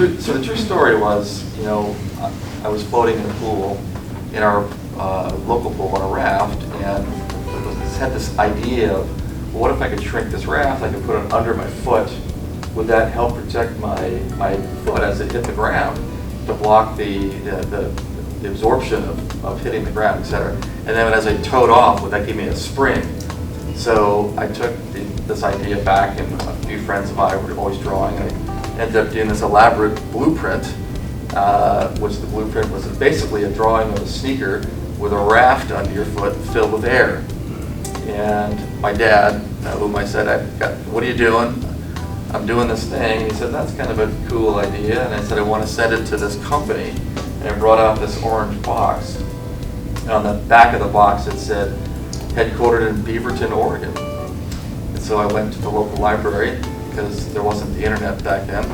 the true story was, I was floating in a pool, in our local pool on a raft, and had this idea of, well, what if I could shrink this raft? I could put it under my foot. Would that help protect my foot as it hit the ground to block the absorption of hitting the ground, etc. And then as I towed off, would that give me a spring? So I took this idea back, and a few friends of mine were always drawing, and I ended up doing this elaborate blueprint, which the blueprint was basically a drawing of a sneaker with a raft under your foot filled with air. And my dad, whom I said, what are you doing? I'm doing this thing. He said, that's kind of a cool idea. And I said, I want to send it to this company. And I brought out this orange box. And on the back of the box it said, headquartered in Beaverton, Oregon. And so I went to the local library, because there wasn't the internet back then.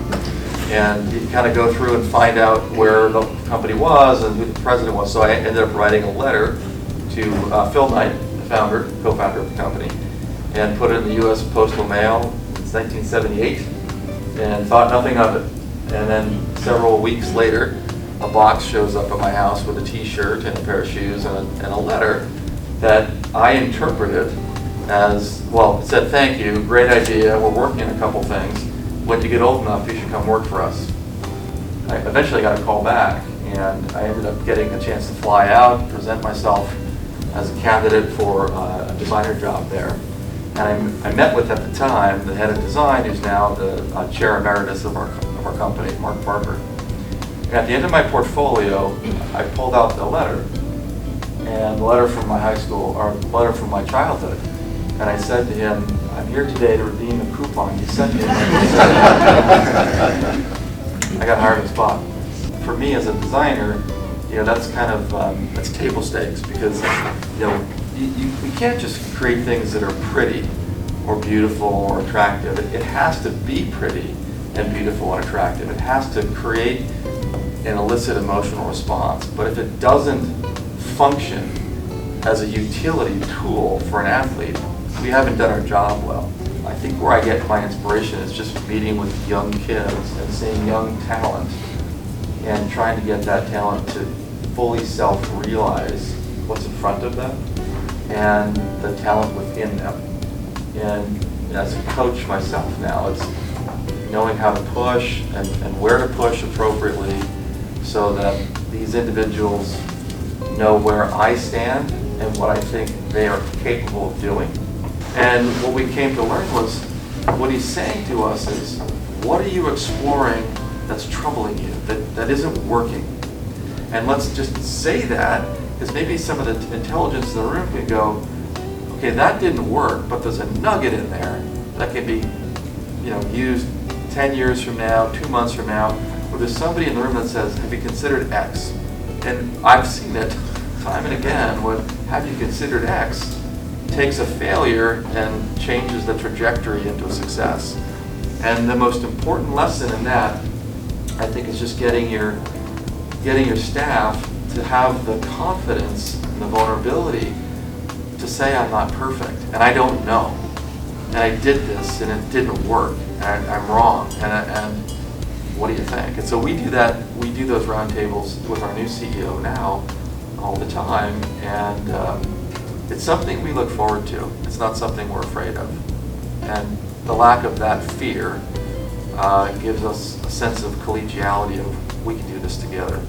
And you kind of go through and find out where the company was and who the president was. So I ended up writing a letter to Phil Knight, the co-founder of the company, and put it in the U.S. Postal Mail. It's 1978, and thought nothing of it. And then several weeks later, a box shows up at my house with a T-shirt and a pair of shoes and a letter that I interpreted as, well, it said, thank you, great idea, we're working on a couple things. When you get old enough, you should come work for us. I eventually got a call back, and I ended up getting a chance to fly out, present myself as a candidate for a designer job there. And I met with, at the time, the head of design, who's now the chair emeritus of our company, Mark Barber. And at the end of my portfolio, I pulled out a letter, and a letter from my high school, or a letter from my childhood. And I said to him, I'm here today to redeem a coupon you sent me. I got hired on the spot. For me as a designer, that's kind of, that's table stakes, because, we can't just create things that are pretty or beautiful or attractive. It has to be pretty and beautiful and attractive. It has to create an elicit emotional response. But if it doesn't function as a utility tool for an athlete, we haven't done our job well. I think where I get my inspiration is just meeting with young kids and seeing young talent and trying to get that talent to fully self-realize what's in front of them and the talent within them. And as a coach myself now, it's knowing how to push and where to push appropriately so that these individuals know where I stand and what I think they are capable of doing. And what we came to learn was, what he's saying to us is, what are you exploring that's troubling you, that isn't working? And let's just say that, because maybe some of the intelligence in the room can go, okay, that didn't work, but there's a nugget in there that can be used 10 years from now, 2 months from now, where there's somebody in the room that says, have you considered X? And I've seen it time and again, when have you considered X takes a failure and changes the trajectory into a success. And the most important lesson in that, I think, is just getting your staff to have the confidence and the vulnerability to say, I'm not perfect, and I don't know, and I did this, and it didn't work, and I'm wrong, and what do you think? And so we do that. We do those roundtables with our new CEO now all the time, and it's something we look forward to. It's not something we're afraid of. And the lack of that fear gives us a sense of collegiality of we can do this together.